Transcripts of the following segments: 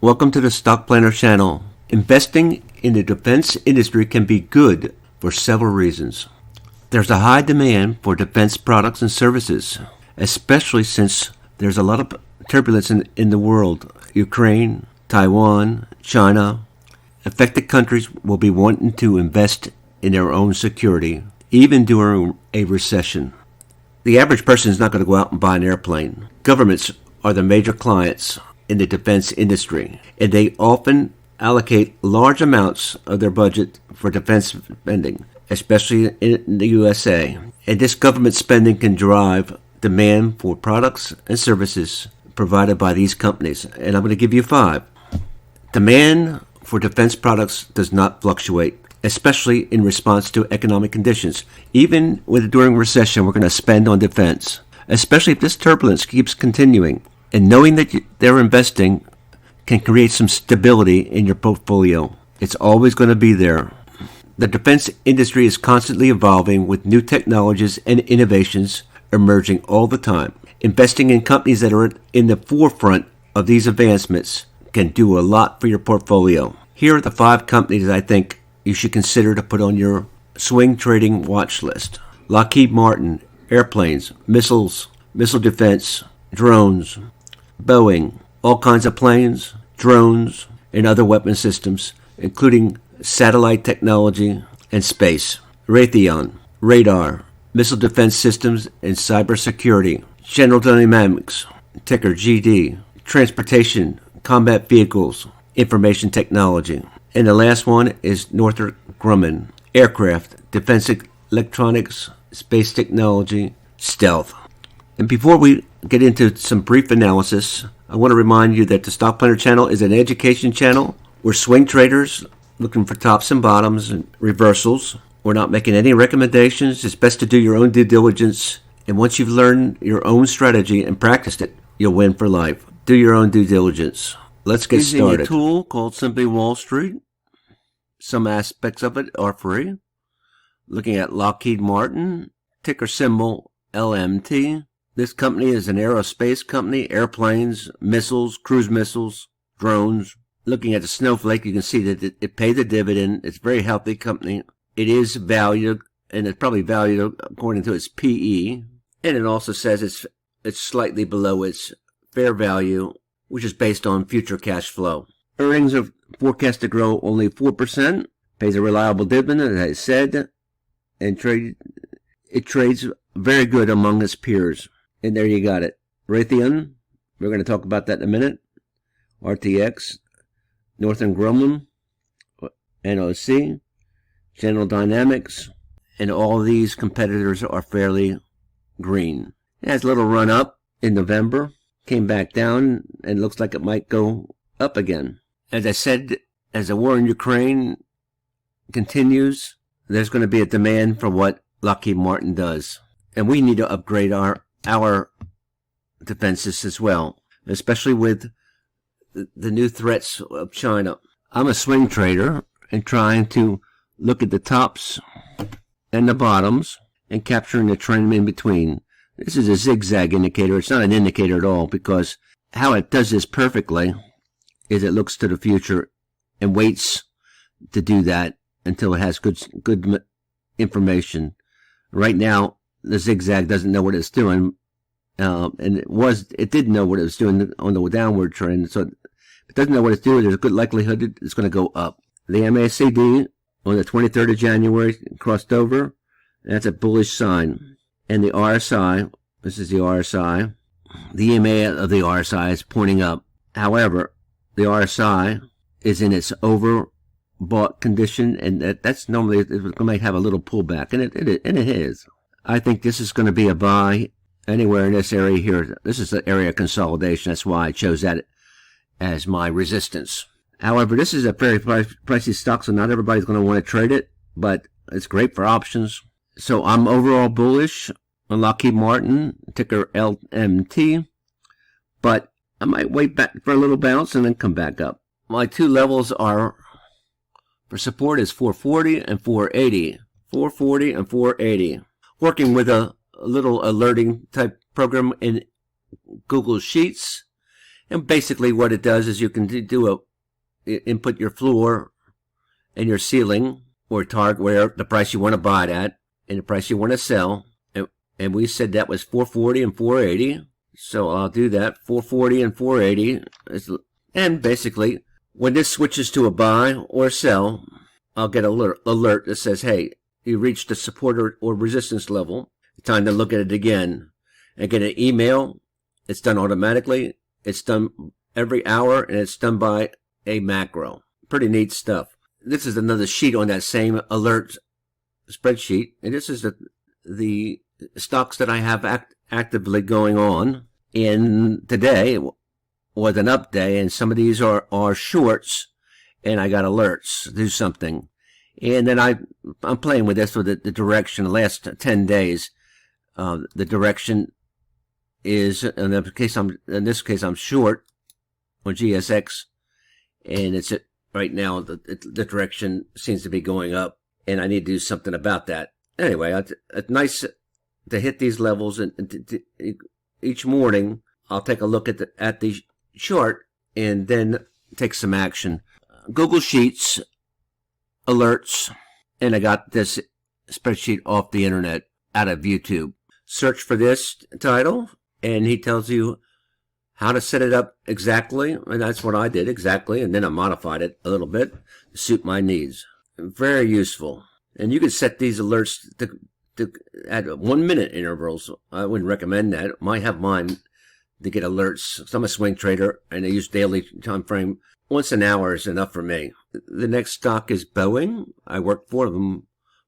Welcome to the Stock Planner channel. Investing in the defense industry can be good for several reasons. There's a high demand for defense products and services, especially since there's a lot of turbulence in the world. Ukraine, Taiwan, China. Affected countries will be wanting to invest in their own security, even during a recession. The average person is not going to go out and buy an airplane. Governments are the major clients in the defense industry, and they often allocate large amounts of their budget for defense spending, especially in the USA. And this government spending can drive demand for products and services provided by these companies. And I'm going to give you 5. Demand for defense products does not fluctuate, especially in response to economic conditions. Even during recession, we're going to spend on defense, especially if this turbulence keeps continuing. And knowing that they're investing can create some stability in your portfolio. It's always going to be there. The defense industry is constantly evolving with new technologies and innovations emerging all the time. Investing in companies that are in the forefront of these advancements can do a lot for your portfolio. Here are the 5 companies I think you should consider to put on your swing trading watch list. Lockheed Martin, airplanes, missiles, missile defense, drones. Boeing, all kinds of planes, drones, and other weapon systems, including satellite technology and space. Raytheon, radar, missile defense systems, and cybersecurity. General Dynamics, ticker GD, transportation, combat vehicles, information technology. And the last one is Northrop Grumman, aircraft, defense electronics, space technology, stealth. And before we get into some brief analysis, I want to remind you that the Stock Planner channel is an education channel. We're swing traders looking for tops and bottoms and reversals. We're not making any recommendations. It's best to do your own due diligence. And once you've learned your own strategy and practiced it, you'll win for life. Do your own due diligence. Let's get started. Using a tool called Simply Wall Street. Some aspects of it are free. Looking at Lockheed Martin, ticker symbol LMT. This company is an aerospace company, airplanes, missiles, cruise missiles, drones. Looking at the snowflake, you can see that it paid a dividend. It's a very healthy company. It is valued, and it's probably valued according to its PE. And it also says it's slightly below its fair value, which is based on future cash flow. Earnings are forecast to grow only 4%. Pays a reliable dividend, as I said, and it trades very good among its peers. And there you got it. Raytheon, we're going to talk about that in a minute. RTX, Northrop Grumman, NOC, General Dynamics, and all these competitors are fairly green. It has a little run up in November, came back down, and looks like it might go up again. As I said, as the war in Ukraine continues, there's going to be a demand for what Lockheed Martin does. And we need to upgrade our defenses as well, especially with the new threats of China. I'm a swing trader and trying to look at the tops and the bottoms and capturing the trend in between. This is a zigzag indicator. It's not an indicator at all, because how it does this perfectly is it looks to the future and waits to do that until it has good information. Right now, the zigzag doesn't know what it's doing, and it did know what it was doing on the downward trend. So if it doesn't know what it's doing, there's a good likelihood it's going to go up. The MACD on the 23rd of January crossed over. That's a bullish sign. And the RSI, this is the RSI. The EMA of the RSI is pointing up. However, the RSI is in its overbought condition, and that's normally it might have a little pullback, and it is. I think this is going to be a buy anywhere in this area here. This is the area of consolidation. That's why I chose that as my resistance. However, this is a very pricey stock, so not everybody's going to want to trade it, but it's great for options. So I'm overall bullish on Lockheed Martin, ticker LMT, but I might wait back for a little bounce and then come back up. My 2 levels are for support is 440 and 480. 440 and 480. Working with a little alerting type program in Google Sheets, And basically what it does is you can input your floor and your ceiling or target where the price you want to buy it at and the price you want to sell. And we said that was 440 and 480. So I'll do that, 440 and 480. And basically, when this switches to a buy or sell, I'll get an alert that says, hey, you reached the support or resistance level. Time to look at it again. And get an email. It's done automatically. It's done every hour, and it's done by a macro. Pretty neat stuff. This is another sheet on that same alert spreadsheet. And this is the stocks that I have actively going on. And today was an up day, and some of these are shorts, and I got alerts to do something. And then I'm playing with this with the direction. The last 10 days, the direction is in this case I'm short on GSX, and it's right now the direction seems to be going up, and I need to do something about that. Anyway, it's nice to hit these levels, and each morning I'll take a look at the chart and then take some action. Google Sheets, alerts, and I got this spreadsheet off the internet out of YouTube. Search for this title, and he tells you how to set it up exactly, and that's what I did exactly, and then I modified it a little bit to suit my needs. Very useful. And you can set these alerts at 1 minute intervals. I wouldn't recommend that. I might have mine to get alerts. I'm a swing trader, and I use daily time frame. Once an hour is enough for me. The next stock is Boeing. I worked for them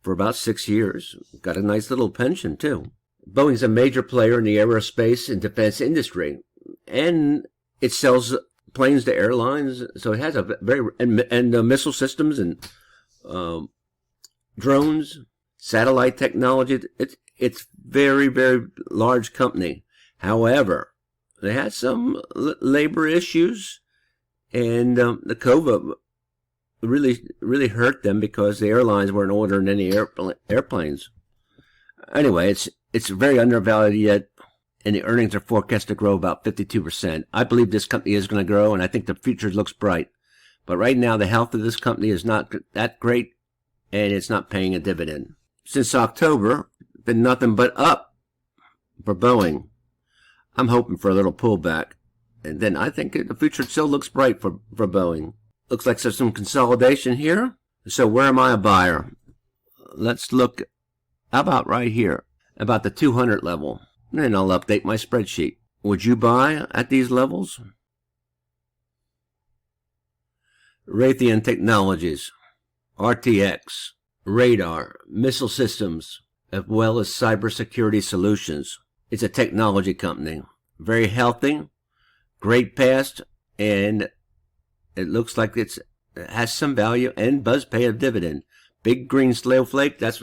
for about 6 years. Got a nice little pension, too. Boeing's a major player in the aerospace and defense industry, and it sells planes to airlines. So it has a very and missile systems and drones, satellite technology. It's very, very large company. However, they had some labor issues, and the COVID really hurt them because the airlines weren't ordering any airplanes. Anyway, it's very undervalued yet, and the earnings are forecast to grow about 52%. I believe this company is going to grow, and I think the future looks bright. But right now, the health of this company is not that great, and it's not paying a dividend. Since October, been nothing but up for Boeing. I'm hoping for a little pullback, and then I think the future still looks bright for Boeing. Looks like there's some consolidation here. So where am I a buyer? Let's look. How about right here? About the 200 level. And then I'll update my spreadsheet. Would you buy at these levels? Raytheon Technologies, RTX, radar, missile systems, as well as cybersecurity solutions. It's a technology company. Very healthy, great past, and it looks like it has some value and does pay a dividend. Big green snowflake, that's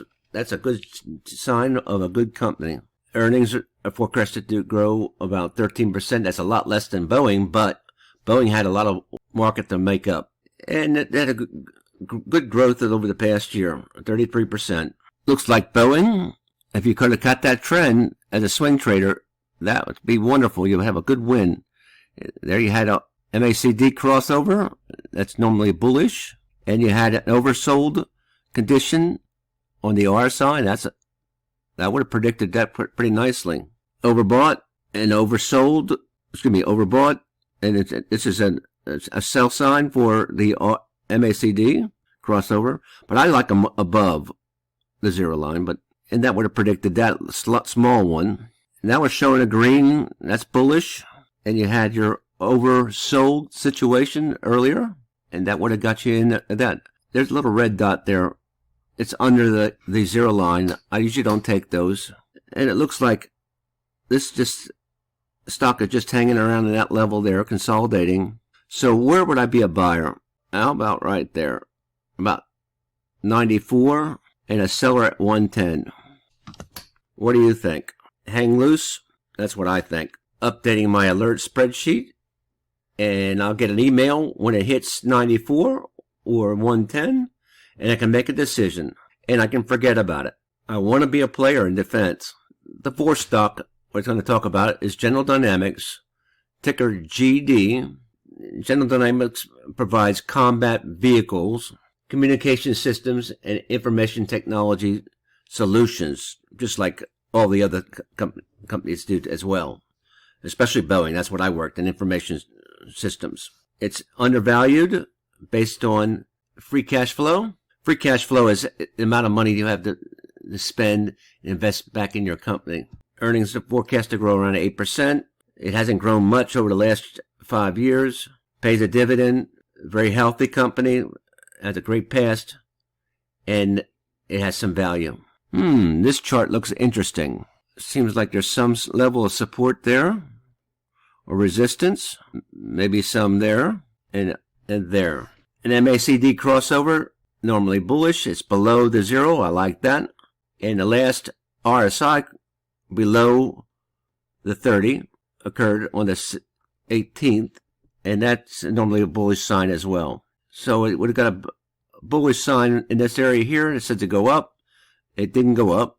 a good sign of a good company. Earnings are forecasted to grow about 13%. That's a lot less than Boeing, but Boeing had a lot of market to make up. And it had a good growth over the past year, 33%. Looks like Boeing, if you could have cut that trend as a swing trader, that would be wonderful. You would have a good win. There you had a MACD crossover. That's normally bullish. And you had an oversold condition on the RSI. That would have predicted that pretty nicely. Overbought and oversold. Overbought. And this is a sell sign for the MACD crossover. But I like them above the zero line. And that would have predicted that small one. And that was showing a green. That's bullish. And you had your oversold situation earlier. And that would have got you in that. There's a little red dot there. It's under the zero line. I usually don't take those. And it looks like this stock is just hanging around at that level there, consolidating. So where would I be a buyer? How about right there? About 94 and a seller at 110. What do you think? Hang loose? That's what I think. Updating my alert spreadsheet. And I'll get an email when it hits 94 or 110. And I can make a decision, and I can forget about it. I want to be a player in defense. The fourth stock we're going to talk about is General Dynamics, ticker GD. General Dynamics provides combat vehicles, communication systems, and information technology solutions, just like all the other companies do as well, especially Boeing. That's what I worked in, information systems. It's undervalued based on free cash flow. Free cash flow is the amount of money you have to spend and invest back in your company. Earnings are forecast to grow around 8%. It hasn't grown much over the last 5 years. Pays a dividend. Very healthy company. Has a great past. And it has some value. This chart looks interesting. Seems like there's some level of support there. Or resistance. Maybe some there. And there. An MACD crossover. Normally bullish. It's below the zero. I like that. And the last RSI below the 30 occurred on the 18th, and that's normally a bullish sign as well. So it would have got a bullish sign in this area here. It said to go up. It didn't go up,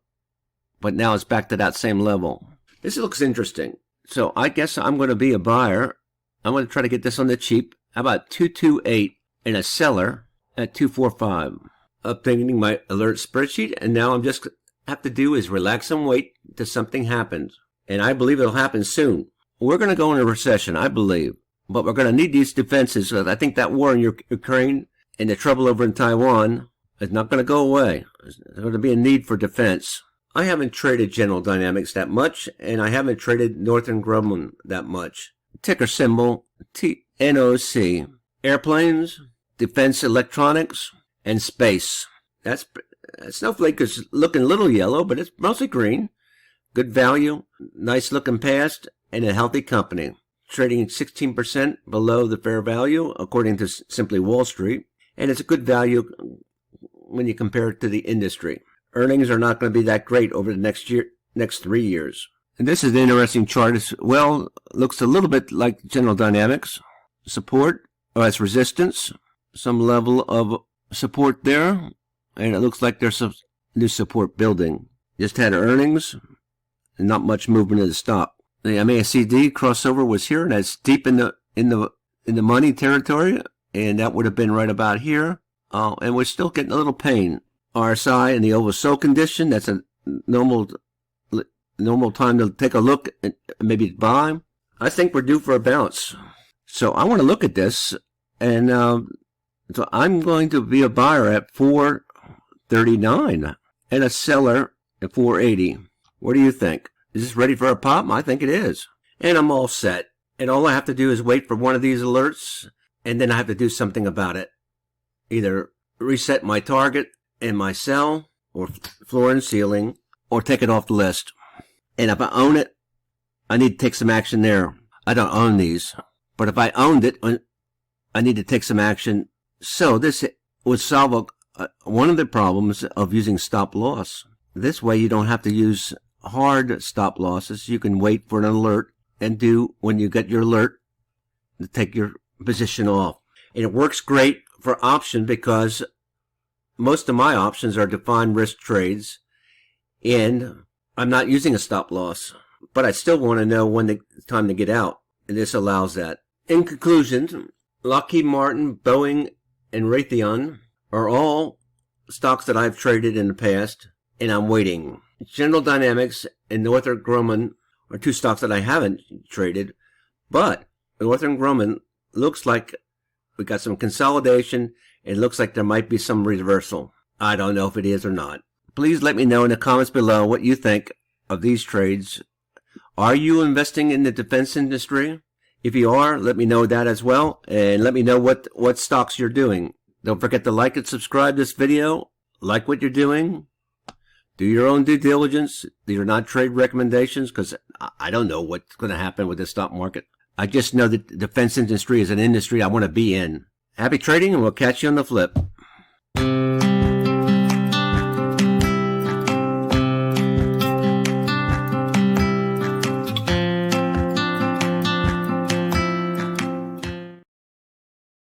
but now it's back to that same level. This looks interesting. So I guess I'm going to be a buyer. I'm going to try to get this on the cheap. How about 228 and a seller at 245? Updating my alert spreadsheet, and now I'm just have to do is relax and wait till something happens. And I believe it'll happen soon. We're going to go into a recession, I believe. But we're going to need these defenses. I think that war in Ukraine and the trouble over in Taiwan is not going to go away. There's going to be a need for defense. I haven't traded General Dynamics that much, and I haven't traded Northrop Grumman that much. Ticker symbol TNOC. Airplanes, defense electronics, and space. Snowflake is looking a little yellow, but it's mostly green. Good value, nice looking past, and a healthy company. Trading 16% below the fair value, according to Simply Wall Street. And it's a good value when you compare it to the industry. Earnings are not going to be that great over the next 3 years. And this is an interesting chart as well. Looks a little bit like General Dynamics. Support, or as resistance. Some level of support there, and it looks like there's some new support building. Just had earnings, and not much movement in the stock. The MACD crossover was here, and that's deep in the money territory, and that would have been right about here. And we're still getting a little pain. RSI in the oversold condition. That's a normal time to take a look and maybe buy. I think we're due for a bounce. So I want to look at this, and so I'm going to be a buyer at 439 and a seller at 480. What do you think? Is this ready for a pop? I think it is. And I'm all set. And all I have to do is wait for one of these alerts, and then I have to do something about it. Either reset my target and my sell, or floor and ceiling, or take it off the list. And if I own it, I need to take some action there. I don't own these. But if I owned it, I need to take some action. So this would solve one of the problems of using stop loss. This way you don't have to use hard stop losses. You can wait for an alert and do, when you get your alert, to take your position off. And it works great for option because most of my options are defined risk trades, and I'm not using a stop loss. But I still want to know when it's time to get out, and this allows that. In conclusion, Lockheed Martin, Boeing, and Raytheon are all stocks that I've traded in the past, and I'm waiting. General Dynamics and Northrop Grumman are two stocks that I haven't traded, but Northrop Grumman looks like we got some consolidation, and it looks like there might be some reversal. I don't know if it is or not. Please let me know in the comments below what you think of these trades. Are you investing in the defense industry? If you are, let me know that as well, and let me know what stocks you're doing. Don't forget to like and subscribe this video. Like what you're doing. Do your own due diligence. These are not trade recommendations because I don't know what's going to happen with the stock market. I just know that the defense industry is an industry I want to be in. Happy trading, and we'll catch you on the flip.